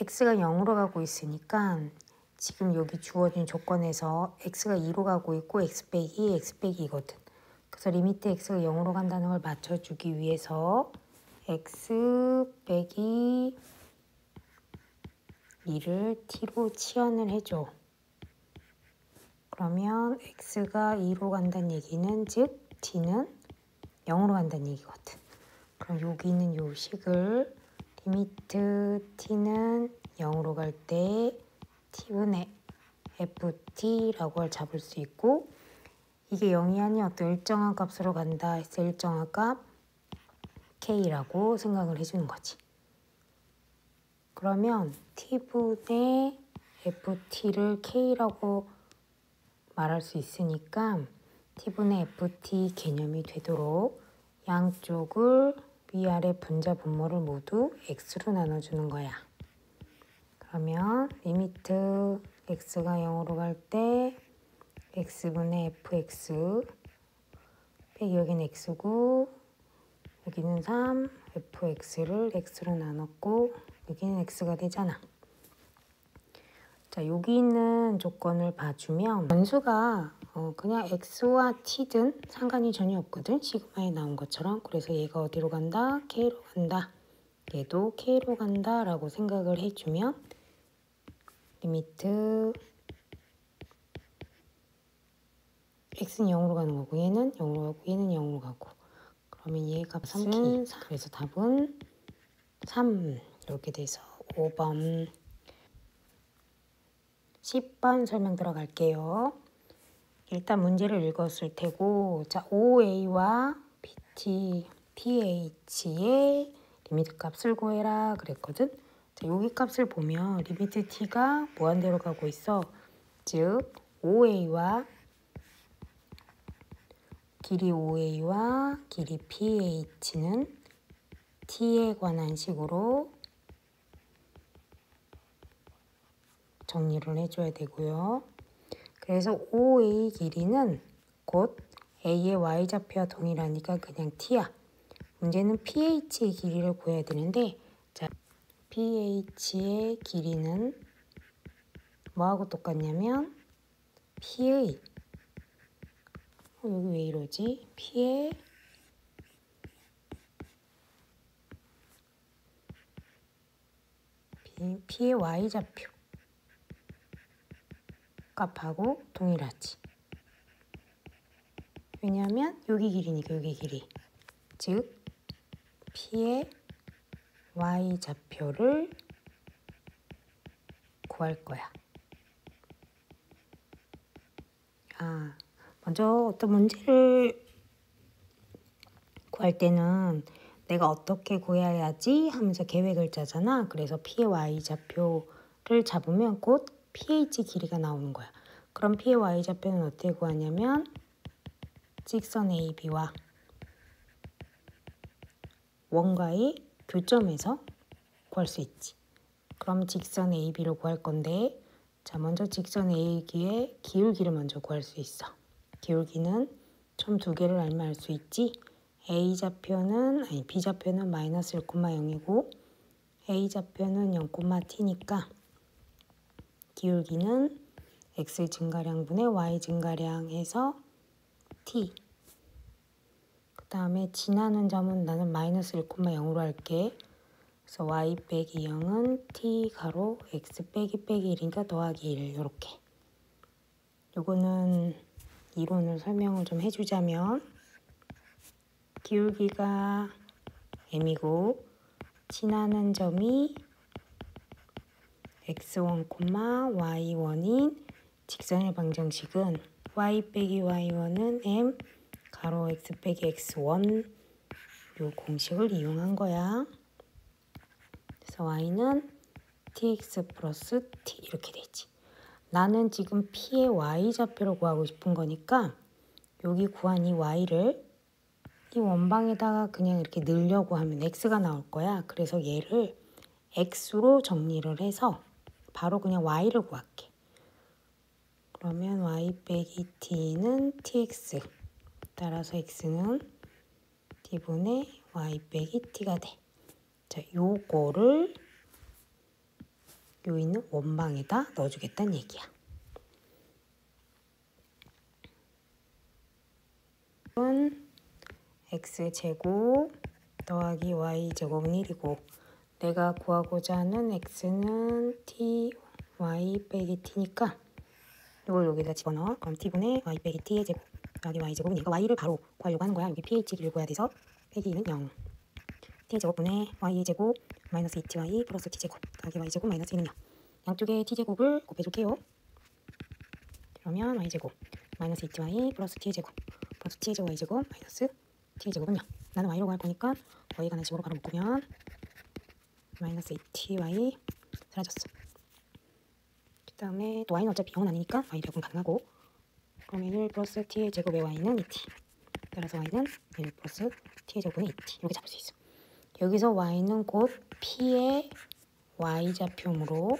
x가 0으로 가고 있으니까 지금 여기 주어진 조건에서 x가 2로 가고 있고 x 빼기 2거든. 그래서 리미트 x가 0으로 간다는 걸 맞춰주기 위해서 x 빼기 2를 t로 치환을 해줘. 그러면 x가 2로 간다는 얘기는 즉 t는 0으로 간다는 얘기거든. 그럼 여기 있는 요 식을 리미트 t는 0으로 갈 때 t분의 ft라고 잡을 수 있고, 이게 0이 아닌 어떤 일정한 값으로 간다 해서 일정한 값 k라고 생각을 해주는 거지. 그러면 t분의 ft를 k라고 말할 수 있으니까 t분의 ft 개념이 되도록 양쪽을 위아래 분자 분모를 모두 x로 나눠주는 거야. 그러면 리미트 x가 0으로 갈 때 x분의 fx 빼기 여기는 x고 여기는 3, fx를 x로 나눴고 여기는 x가 되잖아. 자, 여기 있는 조건을 봐주면 원수가 그냥 x와 t든 상관이 전혀 없거든. 시그마에 나온 것처럼. 그래서 얘가 어디로 간다? k로 간다. 얘도 k로 간다 라고 생각을 해주면 리미트 x는 0으로 가는 거고 얘는 0으로 가고 얘는 0으로 가고, 그러면 얘 값은 3. 그래서 답은 3 이렇게 돼서 5번. 10번 설명 들어갈게요. 일단 문제를 읽었을 테고, 자, OA와 PH의 리미트 값을 구해라 그랬거든. 자, 여기 값을 보면 리미트 t가 무한대로 가고 있어. 즉 OA와 길이 OA와 길이 PH는 t에 관한 식으로 정리를 해줘야 되고요. 그래서 OA 길이는 곧 A의 Y좌표와 동일하니까 그냥 T야. 문제는 PH의 길이를 구해야 되는데, 자, PH의 길이는 뭐하고 똑같냐면 P의 여기 왜 이러지? P의 Y좌표 값하고 동일하지. 왜냐하면 여기 길이니까 여기 길이. 즉 P의 Y좌표를 구할 거야. 먼저 어떤 문제를 구할 때는 내가 어떻게 구해야지 하면서 계획을 짜잖아. 그래서 P의 Y좌표를 잡으면 곧 pH 길이가 나오는 거야. 그럼 P의 Y좌표는 어떻게 구하냐면 직선 AB와 원과의 교점에서 구할 수 있지. 그럼 직선 AB를 구할 건데, 자, 먼저 직선 AB의 기울기를 먼저 구할 수 있어. 기울기는 점 두 개를 알면 알 수 있지. B좌표는 마이너스 1,0이고 A좌표는 0,t니까 기울기는 x 증가량분의 y 증가량에서 t. 그 다음에 지나는 점은 나는 마이너스 1,0으로 할게. 그래서 y 빼기 0은 t 가로 x 빼기 1이니까 더하기 1 이렇게. 요거는 이론을 설명을 좀 해주자면 기울기가 m이고 지나는 점이 x1, y1인 직선의 방정식은 y 빼기 y1은 m 가로 x 빼기 x1 요 공식을 이용한 거야. 그래서 y는 tx 플러스 t 이렇게 되지. 나는 지금 p의 y좌표를 구하고 싶은 거니까 여기 구한 이 y를 이 원방에다가 그냥 이렇게 넣으려고 하면 x가 나올 거야. 그래서 얘를 x로 정리를 해서 바로 그냥 y를 구할게. 그러면 y 빼기 t는 tx. 따라서 x는 t분의 y 빼기 t가 돼. 자, 요거를 요 있는 원방에다 넣어주겠다는 얘기야. 이건 x제곱 더하기 y제곱은 1이고 내가 구하고자 하는 x는 t, y 빼기 t니까 이걸 여기다 집어넣어. 그럼 t분의 y 빼기 t의 제곱 더하기 y제곱은 얘가 y를 바로 구하려고 하는 거야. 여기 ph를 구해야 돼서 빼기 2는 0. t제곱분의 y제곱 마이너스 2ty 플러스 t제곱 더하기 y제곱 마이너스 1은 0. 양쪽에 t제곱을 곱해줄게요. 그러면 y제곱 마이너스 2ty 플러스 t제곱 플러스 t제곱 y제곱 마이너스 t제곱은 0. 나는 y로 구할 거니까 y가 나 식으로 바로 묶으면 마이너스 2ty 사라졌어. 그 다음에 또 y는 어차피 0은 아니니까 y 제곱은 가능하고 그러면 1 플러스 t의 제곱의 y는 2t. 따라서 y는 1 플러스 t의 제곱은 2t. 이렇게 잡을 수 있어. 여기서 y는 곧 p의 y좌표므로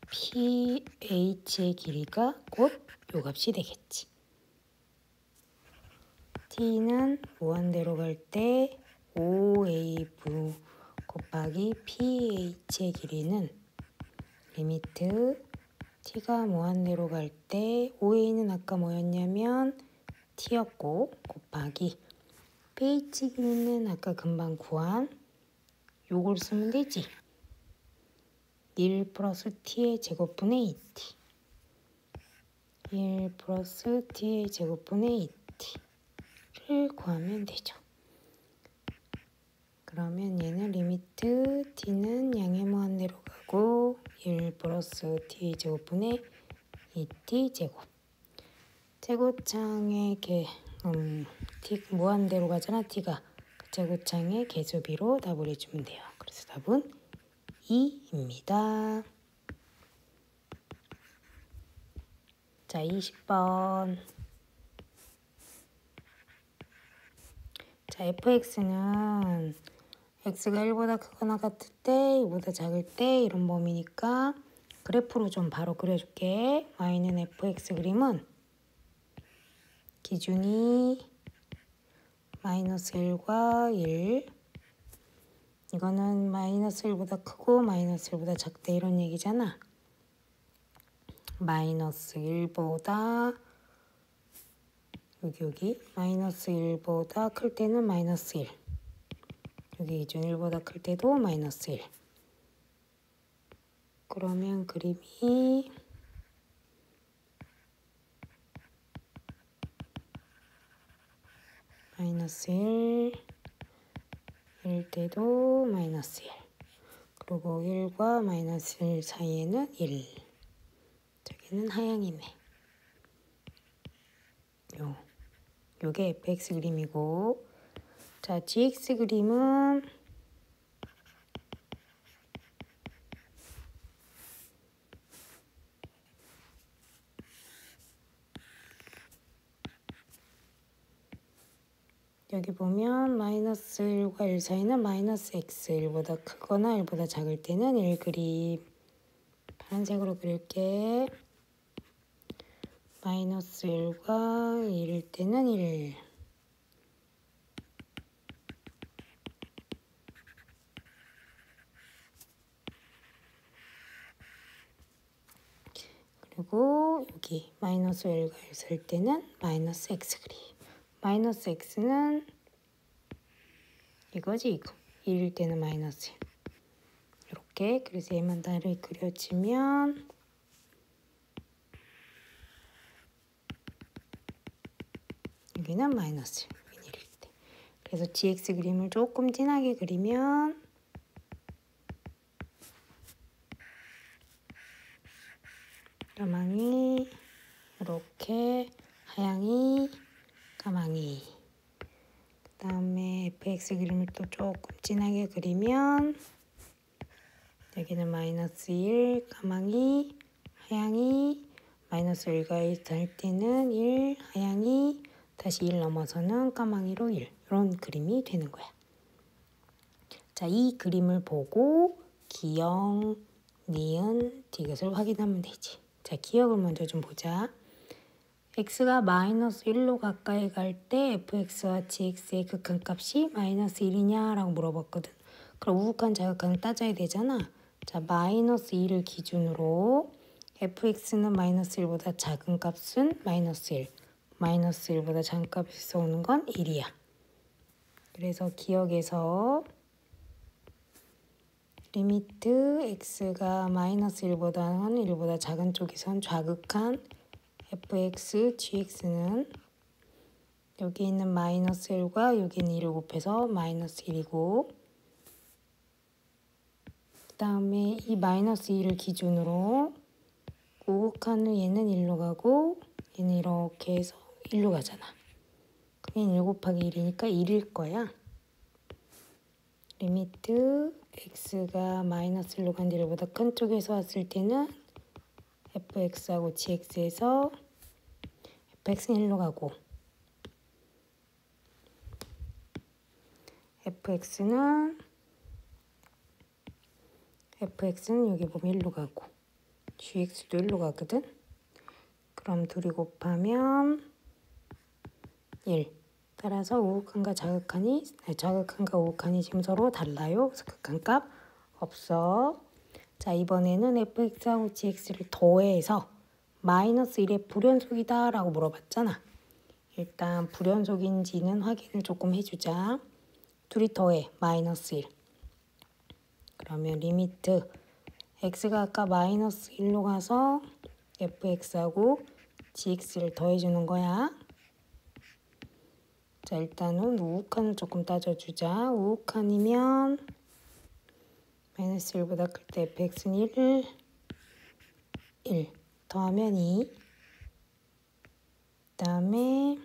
ph의 길이가 곧 요 값이 되겠지. t는 무한대로 갈 때 5av 곱하기 ph의 길이는 리미트 t가 무한대로 갈 때 5a는 아까 뭐였냐면 t였고 곱하기 ph 길이는 아까 금방 구한 요걸 쓰면 되지. 1 플러스 t의 제곱분의 2t 1 플러스 t의 제곱분의 2t를 구하면 되죠. 그러면 얘는 리미트 t는 양의 무한대로 가고 1 플러스 t의 제곱분의 2t 제곱 제곱창의 t 무한대로 가잖아 t가 그 제곱창의 개수비로 답을 해주면 돼요. 그래서 답은 2입니다. 자 20번 자 fx는 x가 1보다 크거나 같을 때 2보다 작을 때 이런 범위니까 그래프로 좀 바로 그려줄게. y는 fx 그림은 기준이 마이너스 1과 1 이거는 마이너스 1보다 크고 마이너스 1보다 작다 이런 얘기잖아. 마이너스 1보다 여기 마이너스 1보다 클 때는 마이너스 1 여기 기준 1보다 클 때도 마이너스 1 그러면 그림이 마이너스 1일 때도 마이너스 1 그리고 1과 마이너스 1 사이에는 1 저기는 하향이네. 요게 fx 그림이고 자 gx 그림은 여기 보면 마이너스 1과 1 사이는 마이너스 x 1보다 크거나 1보다 작을 때는 1 그림 파란색으로 그릴게. 마이너스 1과 1일 때는 1 그리고 여기 마이너스 1과 1 살 때는 마이너스 x 그림. 마이너스 x는 이거지 이거. 1일 때는 마이너스 1. 이렇게 그래서 얘만 다르게 그려지면 여기는 마이너스 1일 때. 그래서 gx 그림을 조금 진하게 그리면 까망이 이렇게 하양이 까망이 그 다음에 fx 그림을 또 조금 진하게 그리면 여기는 마이너스 1 까망이 하양이 마이너스 1과 1 할 때는 1 하양이 다시 1 넘어서는 까망이로 1 이런 그림이 되는 거야. 자, 이 그림을 보고 기역, 니은, 디귿을 확인하면 되지. 자, 기역을 먼저 좀 보자. x가 마이너스 1로 가까이 갈 때 fx와 gx의 극한값이 마이너스 1이냐 라고 물어봤거든. 그럼 우극한 자극한을 따져야 되잖아. 자, 마이너스 2를 기준으로 fx는 마이너스 1보다 작은 값은 마이너스 1. 마이너스 1보다 작은 값에서 오는 건 1이야. 그래서 기억에서 리미트 x가 마이너스 1보다 작은 쪽에선 좌극한 fx, gx는 여기 있는 마이너스 1과 여기 있는 1을 곱해서 마이너스 1이고 그 다음에 이 마이너스 2를 기준으로 우극한 얘는 1로 가고 얘는 이렇게 해서 1로 가잖아. 그냥 1 곱하기 1이니까 1일 거야. 리미트 x가 마이너스 1로 간 1보다 큰 쪽에서 왔을 때는 fx하고 gx에서 fx는 1로 가고 fx는 여기 보면 1로 가고 gx도 1로 가거든. 그럼 둘이 곱하면 1. 따라서 우극한과 자극한과 우극한이 지금 서로 달라요. 그래서 극한값 없어. 자, 이번에는 fx하고 gx를 더해서 마이너스 1의 불연속이다 라고 물어봤잖아. 일단 불연속인지는 확인을 조금 해주자. 둘이 더해 마이너스 1. 그러면 리미트 x가 아까 마이너스 1로 가서 fx하고 gx를 더해주는 거야. 자, 일단은 우극한을 조금 따져주자. 우극한이면 마이너스 1보다 클 때 fx는 1 더하면 2. 그 다음에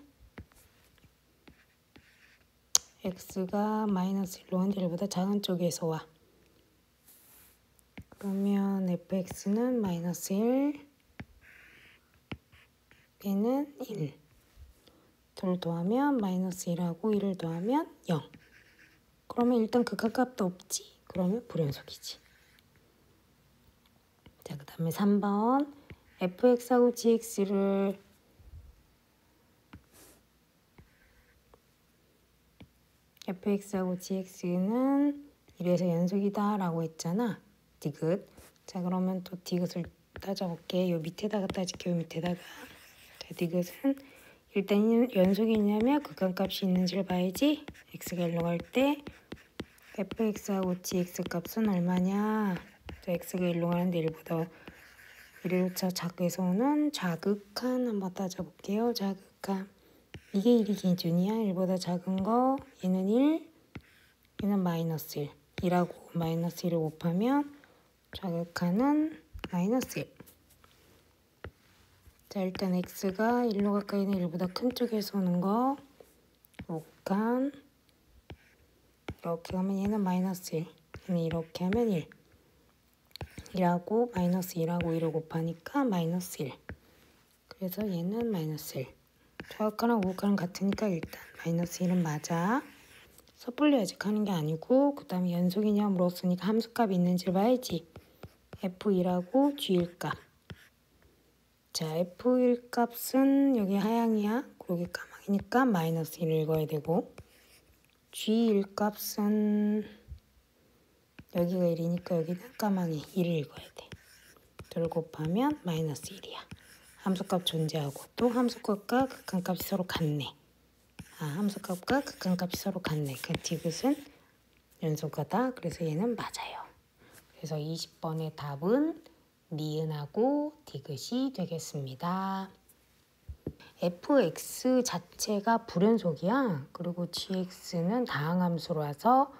x가 마이너스 1로 간 1보다 작은 쪽에서 와. 그러면 fx는 마이너스 1, 얘는 1. 둘 더하면 마이너스 1하고 1을 더하면 0. 그러면 일단 극한값도 없지. 그러면 불연속이지. 자, 그 다음에 3번 fx하고 gx를 gx는 1에서 연속이다 라고 했잖아. 디귿. 자, 그러면 또 디귿을 따져볼게. 요 밑에다가 따질게. 요 밑에다가. 자, 디귿은 일단 연속이냐면 극한값이 있는지를 봐야지. x가 1로 갈 때 fx하고 gx 값은 얼마냐. 자, x가 1로 가는데 1보다 1차 작게서 오는 좌극한 한번 따져볼게요. 좌극한. 이게 1이 기준이야. 1보다 작은 거. 얘는 1, 얘는 마이너스 1. 1하고 마이너스 1을 곱하면 좌극한은 마이너스 1. 자, 일단 x가 1로 가까이 있는 1보다 큰 쪽에서 오는 거. 우극한. 이렇게 하면 얘는 마이너스 1. 얘는 이렇게 하면 1. 1하고 마이너스 1하고 1을 곱하니까 마이너스 1. 그래서 얘는 마이너스 1. 좌극한하고 우극한은 같으니까 일단 마이너스 1은 맞아. 섣불리 아직 하는 게 아니고 그 다음에 연속이냐 물었으니까 함수값이 있는지를 봐야지. f1하고 g1 값. 자, f1 값은 여기 하향이야. 여기 까마귀니까 마이너스 1을 읽어야 되고 g1 값은 여기가 1이니까 여기는 까마귀 1을 읽어야 돼. 둘 곱하면 마이너스 1이야. 함수값 존재하고 또 함수값과 극한값이 서로 같네. 함수값과 극한값이 서로 같네. 그 디귿은 연속하다. 그래서 얘는 맞아요. 그래서 20번의 답은 니은하고 디귿이 되겠습니다. fx 자체가 불연속이야. 그리고 gx는 다항함수라서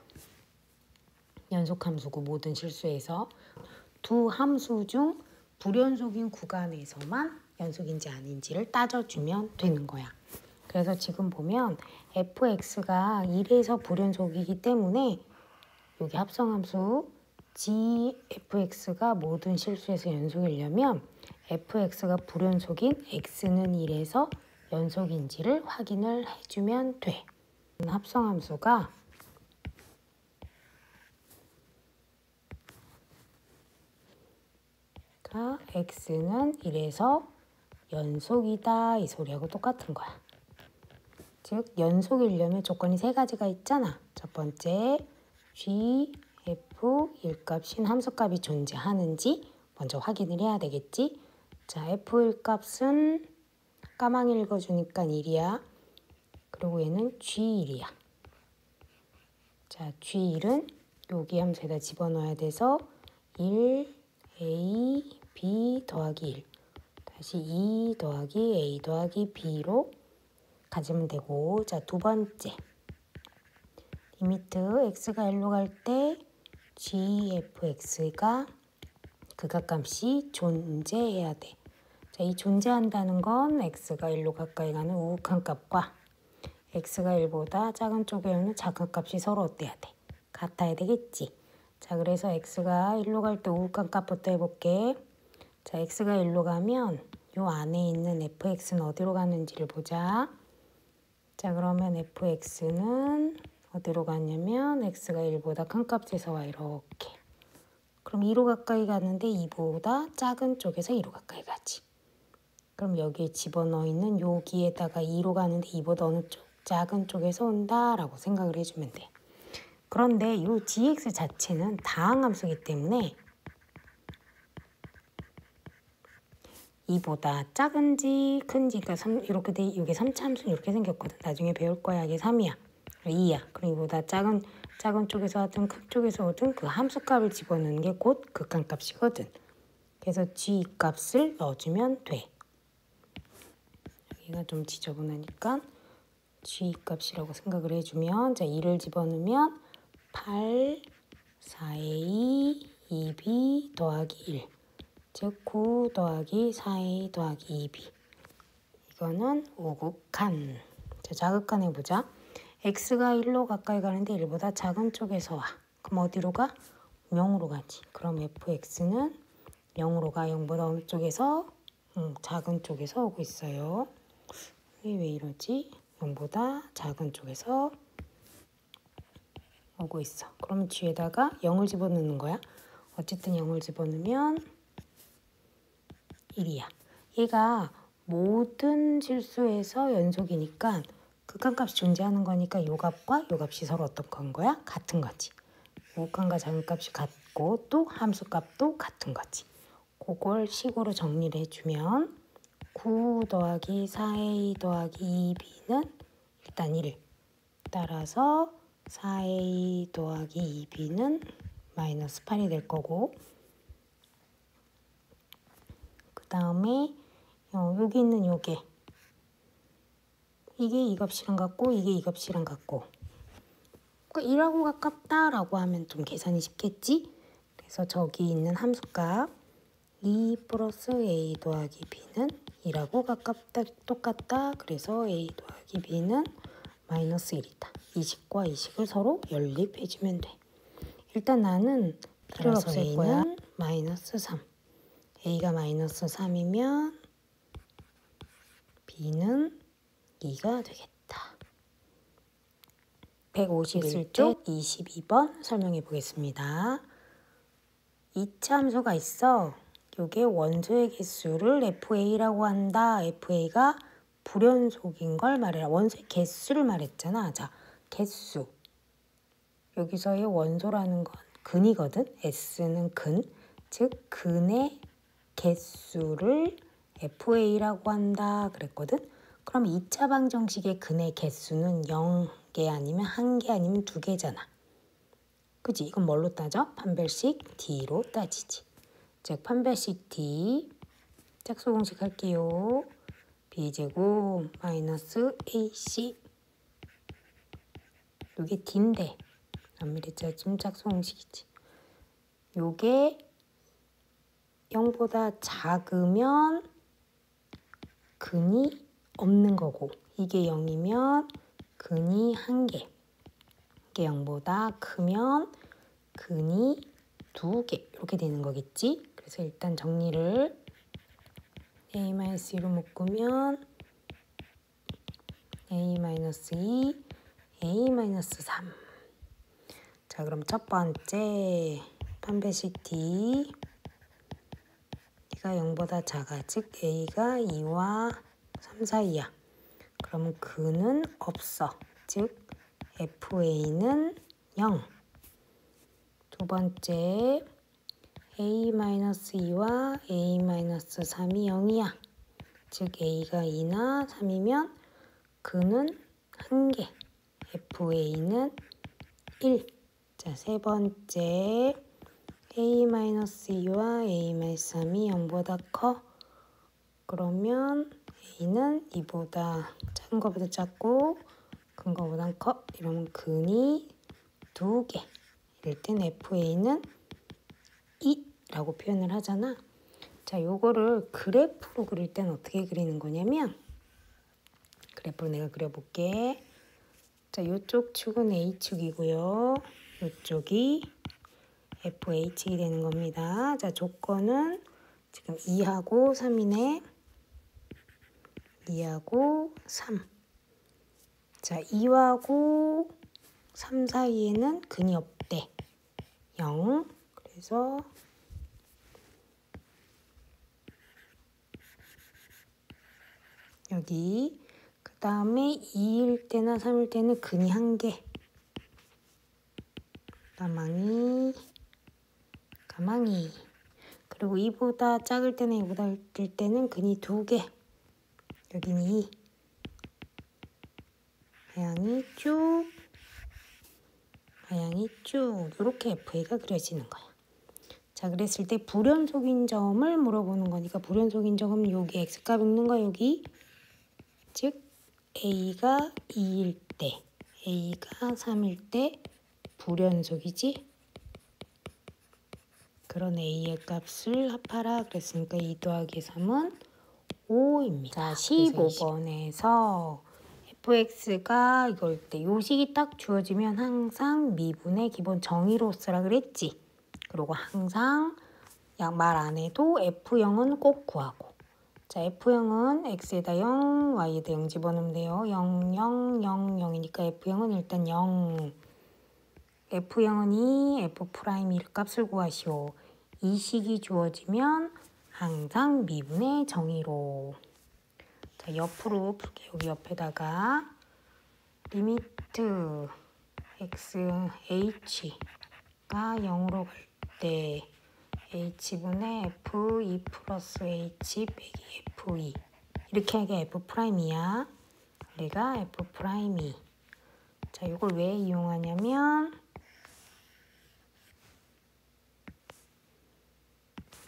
연속함수고 모든 실수에서 두 함수 중 불연속인 구간에서만 연속인지 아닌지를 따져주면 되는 거야. 그래서 지금 보면 fx가 1에서 불연속이기 때문에 여기 합성함수 gfx가 모든 실수에서 연속이려면 fx가 불연속인 x는 1에서 연속인지를 확인을 해주면 돼. 합성함수가 x는 1에서 연속이다 이 소리하고 똑같은 거야. 즉 연속이려면 조건이 세 가지가 있잖아. 첫 번째 g f1값인 함수값이 존재하는지 먼저 확인을 해야 되겠지. 자, f1값은 까망이 읽어주니까 1이야. 그리고 얘는 g1이야. 자, g1은 여기 함수에다 집어넣어야 돼서 1 a b 더하기 1 다시 2 더하기 a 더하기 b로 가지면 되고, 자, 두 번째 리미트 x가 1로 갈 때 gfx가 극악값이 존재해야 돼. 자, 이 존재한다는 건 x가 1로 가까이 가는 우극한 값과 x가 1보다 작은 쪽에 있는 작은 값이 서로 어때야 돼? 같아야 되겠지. 자, 그래서 x가 1로 갈 때 우극한 값부터 해볼게. 자, x가 1로 가면 요 안에 있는 fx는 어디로 가는지를 보자. 자, 그러면 fx는 어디로 갔냐면 x가 1보다 큰 값에서 와 이렇게. 그럼 2로 가까이 가는데 2보다 작은 쪽에서 2로 가까이 가지. 그럼 여기에 집어넣어 있는 여기에다가 2로 가는데 2보다 어느 쪽? 작은 쪽에서 온다라고 생각을 해주면 돼. 그런데 이 gx 자체는 다항함수이기 때문에 2보다 작은지 큰지, 그러니까 이렇게 돼, 이게 3차 함수는 이렇게 생겼거든. 나중에 배울 거야. 이게 3이야. 2야. 그럼 이보다 작은 쪽에서 하든 큰 쪽에서 오든 그 함수값을 집어넣는 게 곧 극한값이거든. 그래서 g 값을 넣어주면 돼. 여기가 좀 지저분하니까 g 값이라고 생각을 해주면, 자, 2를 집어넣으면 8, 4a, 2b 더하기 1. 즉 9 더하기 4a 더하기 2b. 이거는 우극한. 자, 자극한 해보자. x가 1로 가까이 가는데 1보다 작은 쪽에서 와. 그럼 어디로 가? 0으로 가지. 그럼 fx는 0으로 가. 0보다 어느 쪽에서? 작은 쪽에서 오고 있어요. 왜 이러지? 0보다 작은 쪽에서 오고 있어. 그러면 뒤에다가 0을 집어넣는 거야. 어쨌든 0을 집어넣으면 1이야. 얘가 모든 실수에서 연속이니까 극한값이 존재하는 거니까 요 값과 요 값이 서로 어떤 건 거야? 같은 거지. 우극한과 작은 값이 같고 또 함수값도 같은 거지. 그걸 식으로 정리를 해주면 9 더하기 4a 더하기 2b는 일단 1. 따라서 4a 더하기 2b는 마이너스 8이 될 거고, 그 다음에 여기 있는 요게 이게 이 값이랑 같고 이게 이 값이랑 같고, 그러니까 1하고 가깝다라고 하면 좀 계산이 쉽겠지? 그래서 저기 있는 함수값 2 플러스 a 더하기 b는 1하고 가깝다, 똑같다. 그래서 a 더하기 b는 마이너스 1이다. 이 식과 이 식을 서로 연립해주면 돼. 일단 나는 필요 없을 거야. 마이너스 3. a가 마이너스 3이면 b는 2가 되겠다. 151쪽 22번 설명해 보겠습니다. 2차 함수가 있어. 이게 원소의 개수를 fa라고 한다. fa가 불연속인 걸 말해라. 원소의 개수를 말했잖아. 자, 개수. 여기서의 원소라는 건 근이거든. s는 근. 즉 근의 개수를 fa라고 한다 그랬거든. 그럼 2차 방정식의 근의 개수는 0개 아니면 1개 아니면 2개잖아. 그치? 이건 뭘로 따져? 판별식 d로 따지지. 즉 판별식 d 짝수공식 할게요. b제곱 마이너스 ac. 요게 d인데 엄밀히 따지면 짝수공식이지. 요게 0보다 작으면 근이 없는 거고, 이게 0이면 근이 1개. 이게 0보다 크면 근이 2개. 이렇게 되는 거겠지? 그래서 일단 정리를 a-2로 묶으면 a-2, a-3. 자, 그럼 첫 번째 판별식 d. D가 0보다 작아. 즉 A가 2와 3 사이야. 그러면 근은 없어. 즉 FA는 0. 두 번째 a-2와 a-3이 0이야. 즉 a가 2나 3이면 근은 1개, fa는 1. 자, 세 번째 a-2와 a-3이 0보다 커. 그러면 a는 2보다 작은 것보다 작고 큰 것보다 커. 이러면 근이 2개. 이럴 땐 fa는 2라고 표현을 하잖아. 자, 요거를 그래프로 그릴 땐 어떻게 그리는 거냐면, 그래프로 내가 그려볼게. 자, 요쪽 축은 A축이고요. 요쪽이 FH이 되는 겁니다. 자, 조건은 지금 2하고 3이네. 2하고 3. 자, 2하고 3 사이에는 근이 없대. 0. 그래서 여기 그 다음에 2일 때나 3일 때는 근이 1개. 가망이. 그리고 2보다 작을 때나 2보다 클 때는 근이 2개. 여기는 2. 하향이 쭉 이렇게 FA가 그려지는 거야. 자, 그랬을 때 불연속인 점을 물어보는 거니까 불연속인 점은 여기 X값 있는 거 여기. 즉 A가 2일 때, A가 3일 때 불연속이지. 그런 A의 값을 합하라 그랬으니까 2 더하기 3은 5입니다. 자, 15번에서 fx가 이걸 때 요식이 딱 주어지면 항상 미분의 기본 정의로 쓰라 그랬지. 그리고 항상 말 안 해도 f0은 꼭 구하고. 자, f0은 x에다 0, y에다 0 집어넣으면 돼요. 0, 0, 0, 0이니까 f0은 일단 0. f0은 2, f'1 값을 구하시오. 이 식이 주어지면 항상 미분의 정의로. 자, 옆으로 풀게. 여기 옆에다가 리미트 x, h가 0으로 갈 때 h분의 f2 플러스 h 빼기 f2 이렇게 하게 f'이야. 얘가 f'이. 자, 이걸 왜 이용하냐면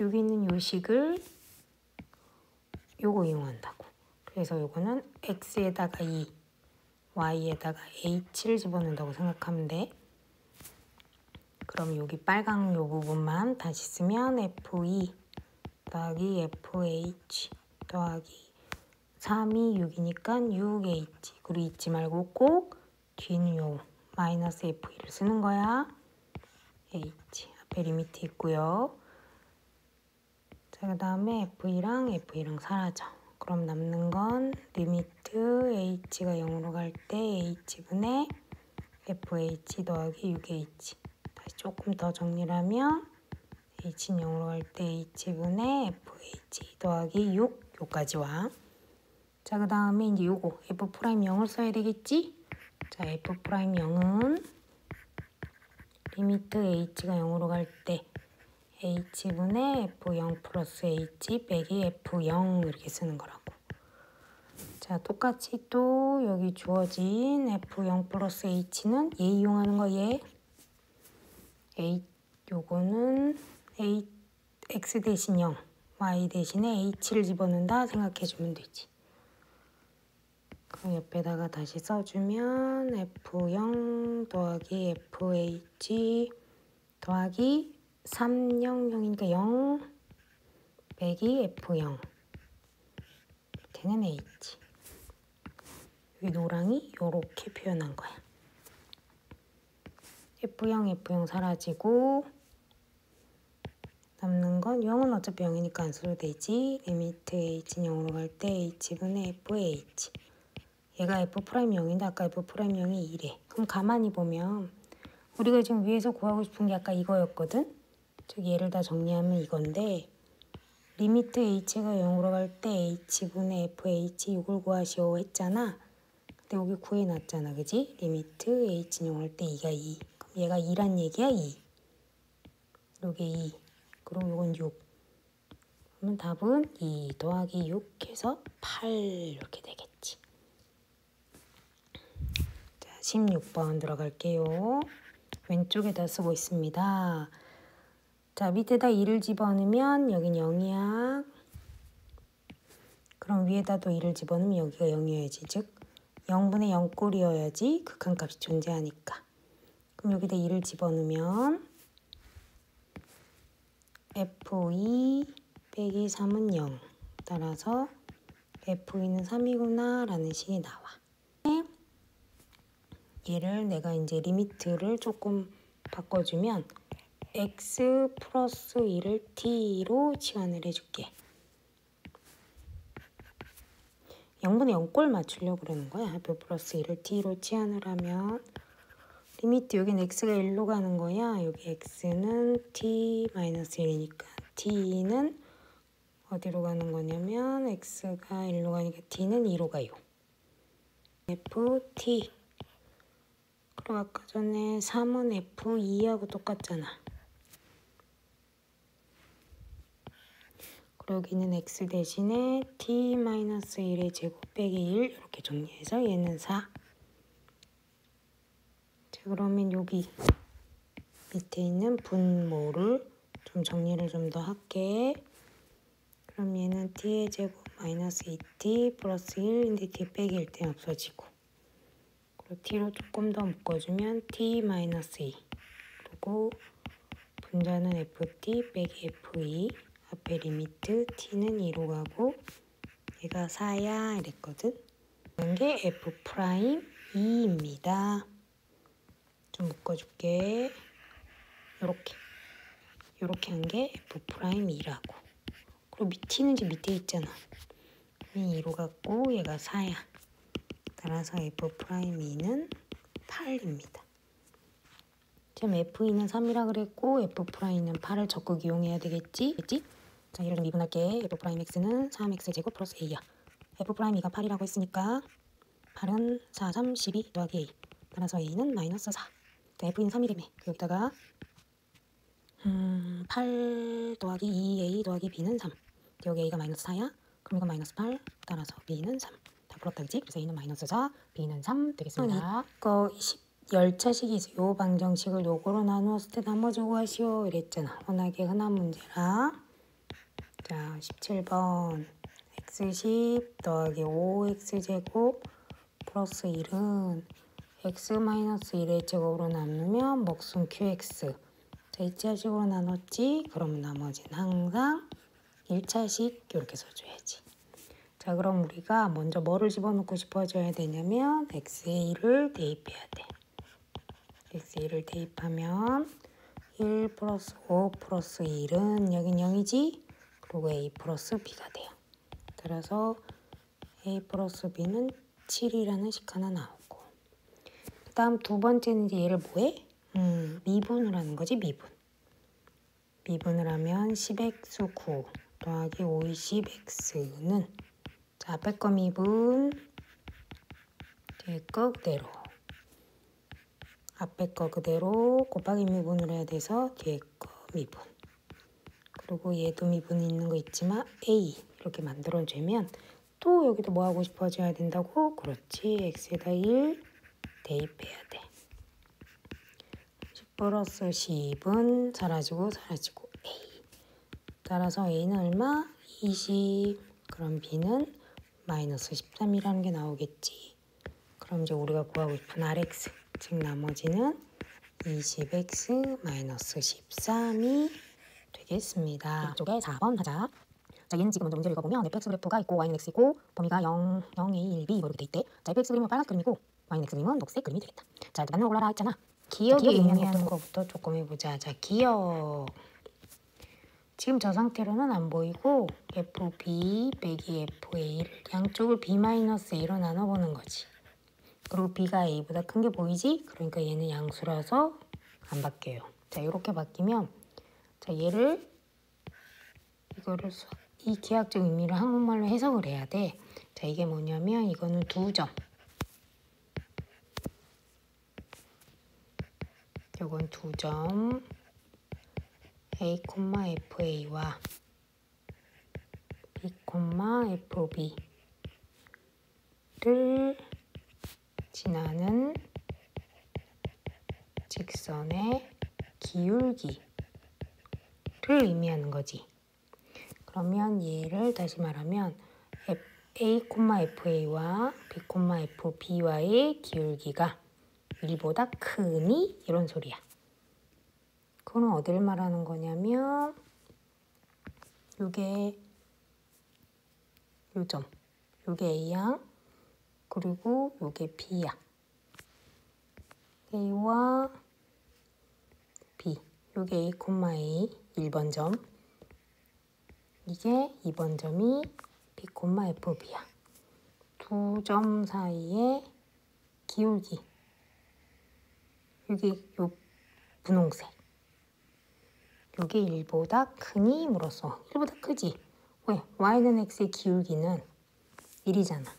여기 있는 요식을 요거 이용한다고. 그래서 요거는 x에다가 2, y에다가 h를 집어넣는다고 생각하면 돼. 그럼 여기 빨강 요 부분만 다시 쓰면 f2 더하기 fh 더하기 3이 6이니까 6h. 그리고 잊지 말고 꼭 뒤는 요 마이너스 f2를 쓰는 거야. h. 앞에 리미트 있고요. 자, 그 다음에 f랑 사라져. 그럼 남는 건 리미트 h가 0으로 갈 때 h분의 fh 더하기 6h. 다시 조금 더 정리를 하면 h는 0으로 갈 때 h분의 fh 더하기 6 요까지 와. 자, 그 다음에 이제 요거 f'0을 써야 되겠지? 자, f'0은 리미트 h가 0으로 갈 때 h분의 f0 플러스 h 빼기 f0 이렇게 쓰는 거라고. 자, 똑같이 또 여기 주어진 f0 플러스 h는 얘 이용하는 거 얘. 요거는 x 대신 0, y 대신에 h를 집어넣는다 생각해주면 되지. 그럼 옆에다가 다시 써주면 f0 더하기 fh 더하기 3, 0, 0이니까 0 빼기 f0 밑에는 h. 여기 노랑이 요렇게 표현한 거야. f0 사라지고 남는 건 0은 어차피 0이니까 안 써도 되지. 리미트 h는 0으로 갈 때 h분의 fh. 얘가 f'0인데 아까 f'0이 이래. 그럼 가만히 보면 우리가 지금 위에서 구하고 싶은 게 아까 이거였거든. 즉 얘를 다 정리하면 이건데 리미트 h가 0으로 갈 때 h분의 fh 이걸 구하시오 했잖아. 근데 여기 구해놨잖아. 그지? 리미트 h는 0을 할 때 2가 2. 그럼 얘가 2란 얘기야 2. 요게 2. 그리고 요건 6. 그러면 답은 2 더하기 6 해서 8 이렇게 되겠지. 자, 16번 들어갈게요. 왼쪽에다 쓰고 있습니다. 자, 밑에다 2를 집어넣으면 여긴 0이야. 그럼 위에다도 2를 집어넣으면 여기가 0이어야지. 즉 0분의 0꼴이어야지 극한값이 존재하니까. 그럼 여기다 2를 집어넣으면 F2 빼기 3은 0. 따라서 F2는 3이구나 라는 식이 나와. 얘를 내가 이제 리미트를 조금 바꿔주면 x 플러스 2를 t로 치환을 해줄게. 0분의 0꼴 맞추려고 그러는 거야. f 플러스 2를 t로 치환을 하면 리미트 여기는 x가 1로 가는 거야. 여기 x는 t-1이니까 t는 어디로 가는 거냐면 x가 1로 가니까 t는 2로 가요. ft 그리고 아까 전에 3은 f2하고 똑같잖아. 그리고 여기는 x 대신에 t-1의 제곱 빼기 1 이렇게 정리해서 얘는 4. 자, 그러면 여기 밑에 있는 분모를 좀 정리를 좀 더 할게. 그럼 얘는 t의 제곱 마이너스 2t 플러스 1인데 t 빼기 1 때문에 없어지고, 그리고 t로 조금 더 묶어주면 t 마이너스 2. 그리고 분자는 ft 빼기 f2. 앞에 리미트 t는 2로 가고 얘가 4야 이랬거든. 이런 게 f'2입니다. 좀 묶어줄게. 요렇게 한 게 f'2라고. 그리고 t는 이제 밑에 있잖아. 2로 갔고 얘가 4야. 따라서 f'2는 8입니다. 지금 f2는 3이라 그랬고 f'2는 8을 적극 이용해야 되겠지? 자, 이를 좀 미분할게. f'x는 3x 제곱 플러스 a야. f'이가 8이라고 했으니까 8은 4, 3, 12 더하기 a. 따라서 a는 마이너스 4. 자, f는 3이라며. 여기다가 8 더하기 2a 더하기 b는 3. 여기 a가 마이너스 4야. 그럼 이건 마이너스 8. 따라서 b는 3. 다 풀었다, 그치? 그래서 a는 마이너스 4, b는 3 되겠습니다. 이거 10차식이 있어. 요 방정식을 요거로 나누었을 때 나머지 구하시오 이랬잖아. 워낙에 흔한 문제라. 자, 17번 x10 더하기 5x제곱 플러스 1은 x-1의 제곱으로 나누면 목순 qx. 자, 2차식으로 나눴지? 그럼 나머지는 항상 1차식 이렇게 써줘야지. 자, 그럼 우리가 먼저 뭐를 집어넣고 싶어져야 되냐면 xa를 대입해야 돼. xa를 대입하면 1 플러스 5 플러스 1은 여긴 0이지? 그리고 a 플러스 b가 돼요. 따라서 a 플러스 b는 7이라는 식 하나 나오고, 그 다음 두 번째는 이제 얘를 뭐해? 미분을 하는 거지. 미분을 하면 10x 9 더하기 50x는 자, 앞에 거 미분, 뒤에 거 그대로. 앞에 거 그대로 곱하기 미분을 해야 돼서 뒤에 거 미분. 그리고 얘도 미분이 있는 거 있지만 a 이렇게 만들어주면 또 여기도 뭐 하고 싶어져야 된다고? 그렇지. x에다 1 대입해야 돼. 10 플러스 10은 사라지고 a. 따라서 a는 얼마? 20. 그럼 b는 마이너스 13이라는 게 나오겠지. 그럼 이제 우리가 구하고 싶은 rx, 즉 나머지는 20x 마이너스 13이 되겠습니다. 이쪽에 4번 하자. 자, 얘는 지금 먼저 문제를 읽어보면 fx 그래프가 있고 y는 x이고 범위가 0, 0, a, 1, b 이렇게 돼 있대. 자, fx 그림은 빨간 그림이고 y는 x 그림은 녹색 그림이 되겠다. 자, 일단 맞는 거 골라라 했잖아. 기억이 의미하는 것부터 조금 해보자. 자, 기억. 지금 저 상태로는 안 보이고 fb 빼기 fa를 양쪽을 b-a로 나눠보는 거지. 그리고 b가 a보다 큰 게 보이지? 그러니까 얘는 양수라서 안 바뀌어요. 자, 이렇게 바뀌면 자, 이거를 이 기하학적 의미를 한국말로 해석을 해야 돼. 자, 이게 뭐냐면 이거는 2점. 요건 2점. A, FA와 B, FB를 지나는 직선의 기울기를 의미하는 거지. 그러면 얘를 다시 말하면 A, FA와 B, FB와의 기울기가 1보다 크니? 이런 소리야. 그거는 어디를 말하는 거냐면 요게 요점, 요게 A야. 그리고 요게 B야. A와 B, 요게 A, A 1번 점, 이게 2번 점이 B, FB야. 두 점 사이의 기울기, 여기 요 분홍색, 요게 1보다 크니? 물었어. 1보다 크지? 왜? y는 x의 기울기는 1이잖아.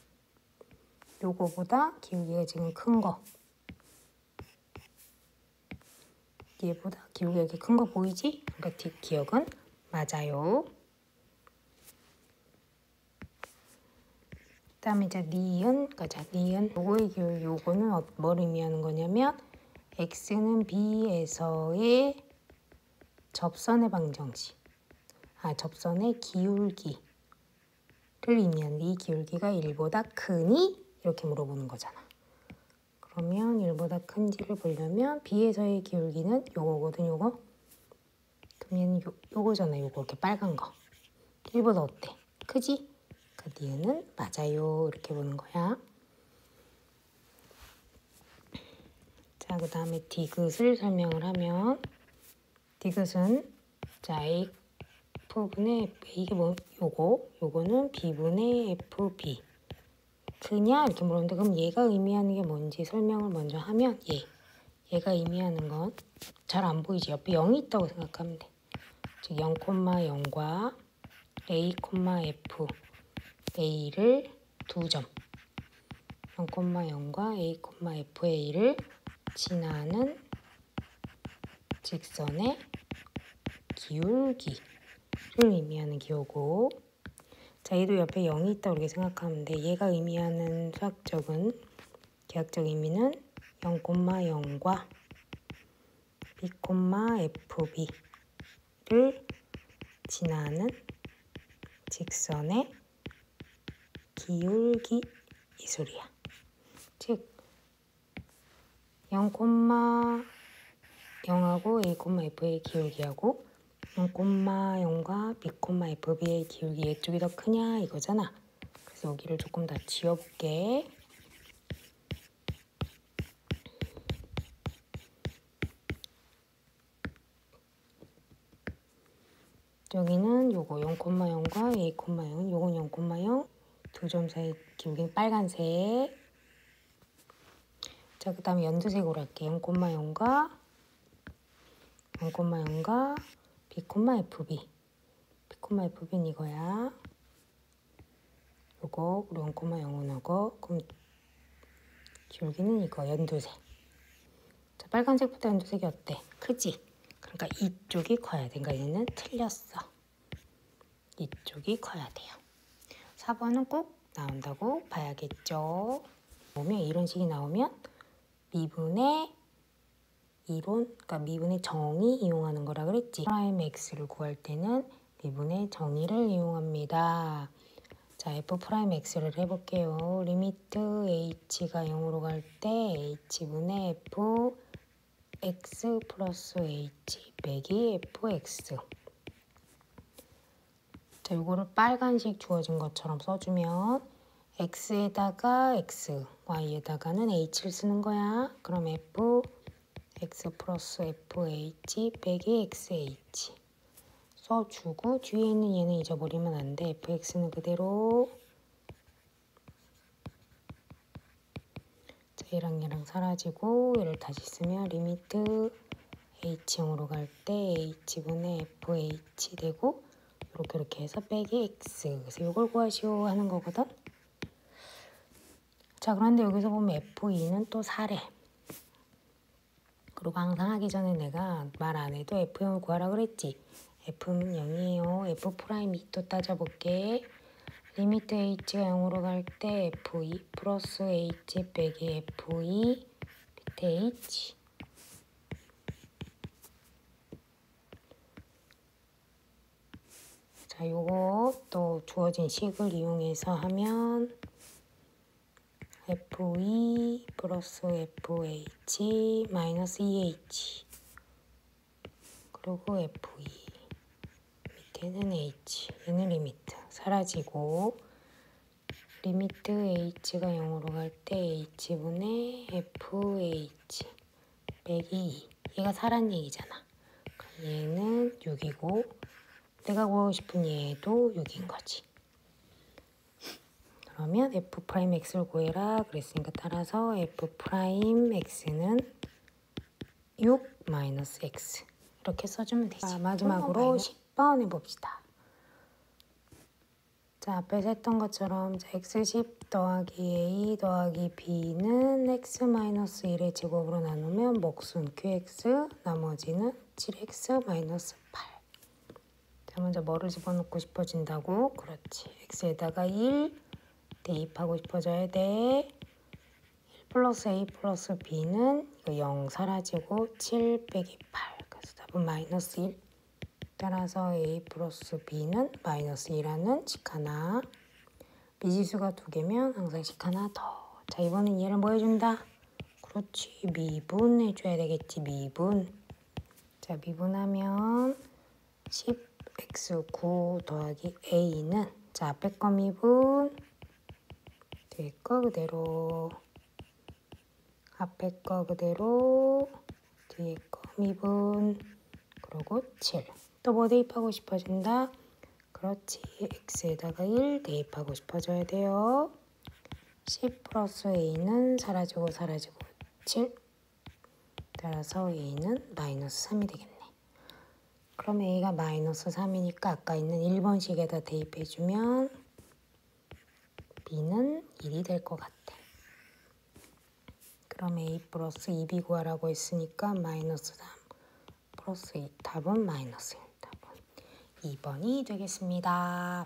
요거보다 기울기가 지금 큰 거. 얘보다 기울기가 이렇게 큰 거 보이지? 그러니까 기억은 맞아요. 그다음에 이제 니은 가자. 니은 요거의 기울기, 요거는 뭘 의미하는 거냐면 x는 b에서의 접선의 방정식, 접선의 기울기를 의미하는, 이 기울기가 1보다 크니? 이렇게 물어보는 거잖아. 그러면 1보다 큰지를 보려면 b에서의 기울기는 요거거든, 요거. 그럼 얘는 요거잖아, 요거 이렇게 빨간 거. 1보다 어때? 크지? 그 니은은 맞아요. 이렇게 보는 거야. 자, 그 다음에 디귿을 설명을 하면, 디귿은 자 A분의 F, 이게 뭐 요거는 B분의 FB 크냐? 이렇게 물었는데, 그럼 얘가 의미하는 게 뭔지 설명을 먼저 하면, 얘가 의미하는 건 잘 안 보이지? 옆에 0이 있다고 생각하면 돼. 즉 0,0과 A, F, A를 두 점, 0,0과 A, FA를 지나는 직선의 기울기를 의미하는 기호고, 자, 얘도 옆에 0이 있다고 이렇게 생각하면 돼. 얘가 의미하는 수학적인 기하적 의미는 0,0과 B, FB를 지나는 직선의 기울기, 이 소리야. 즉 0,0하고 A, F의 기울기하고 0,0과 B, FB의 기울기 이쪽이 더 크냐 이거잖아. 그래서 여기를 조금 더 지워볼게. 여기는 요거 0,0과 A, 0, 요건 0,0, 두 점 사이 기울기는 빨간색. 자, 그 다음에 연두색으로 할게. 0,0과 B, FB. B, FB는 이거야. 요거, 우리 0,0은 하고, 그럼 기울기는 이거, 연두색. 자, 빨간색보다 연두색이 어때? 크지? 그러니까 이쪽이 커야 돼. 그러니까 얘는 틀렸어. 이쪽이 커야 돼요. 4번은 꼭 나온다고 봐야겠죠. 보면 이런 식이 나오면 미분의 이론, 그러니까 미분의 정의 이용하는 거라 그랬지. 프라임 x를 구할 때는 미분의 정의를 이용합니다. 자, f 프라임 x를 해볼게요. 리미트 h가 0으로 갈 때 h분의 f x 플러스 h 빼기 fx. 자, 이거를 빨간색 주어진 것처럼 써주면 x에다가 x, y에다가는 h를 쓰는 거야. 그럼 f x 플러스 fh 빼기 xh 써주고, 뒤에 있는 얘는 잊어버리면 안 돼. fx는 그대로. 자, 얘랑 얘랑 사라지고 얘를 다시 쓰면 리미트 h형으로 갈 때 h분의 fh 되고, 이렇게 해서 빼기 x. 그래서 이걸 구하시오 하는 거거든. 자, 그런데 여기서 보면 f2는 또 4래. 그리고 항상 하기 전에 내가 말 안 해도 F0을 구하라 그랬지. F는 0이에요. F 프라임이 또 따져볼게. 리미트 H가 0으로 갈 때 F2 플러스 H 빼기 F2 밑에 H. 자, 요거 또 주어진 식을 이용해서 하면 F2 플러스 FH 마이너스 2H 그리고 F2 밑에는 H. 얘는 리미트 사라지고 리미트 H가 0으로 갈 때 H분의 FH 빼기 2. 얘가 사란 얘기잖아. 그럼 얘는 6이고 내가 구하고 싶은 얘도 6인 거지. 그러면 F'X를 구해라 그랬으니까 따라서 F'X는 6 마이너스 X 이렇게 써주면 되지. 자, 마지막으로 10번 해봅시다. 자, 앞에서 했던 것처럼 X10 더하기 A 더하기 B는 X 마이너스 1의 제곱으로 나누면 목순 QX 나머지는 7X 마이너스 8. 자, 먼저 뭐를 집어넣고 싶어진다고? 그렇지. X에다가 1 대입하고 싶어져야 돼. 1 플러스 A 플러스 B는 이거 0 사라지고 7 빼기 8. 그래서 답은 마이너스 1. 따라서 A 플러스 B는 마이너스 2라는 식 하나. 미지수가 2개면 항상 식 하나 더. 자, 이번엔 얘를 뭐 해준다? 그렇지. 미분해줘야 되겠지. 미분. 자, 미분하면 10x9 더하기 a는 자, 앞에 거 미분 뒤에 거 그대로 앞에 거 그대로 뒤에 거 미분 그리고 7. 또 뭐 대입하고 싶어진다? 그렇지. x에다가 1 대입하고 싶어져야 돼요. 10 플러스 a는 사라지고 7. 따라서 a는 마이너스 3이 되겠네. 그럼 a가 마이너스 3이니까 아까 있는 1번식에다 대입해주면 b는 1이 될 것 같아. 그럼 a 플러스 2b 구하라고 했으니까 마이너스 3 플러스 2. 답은 마이너스 1. 답은 2번이 되겠습니다.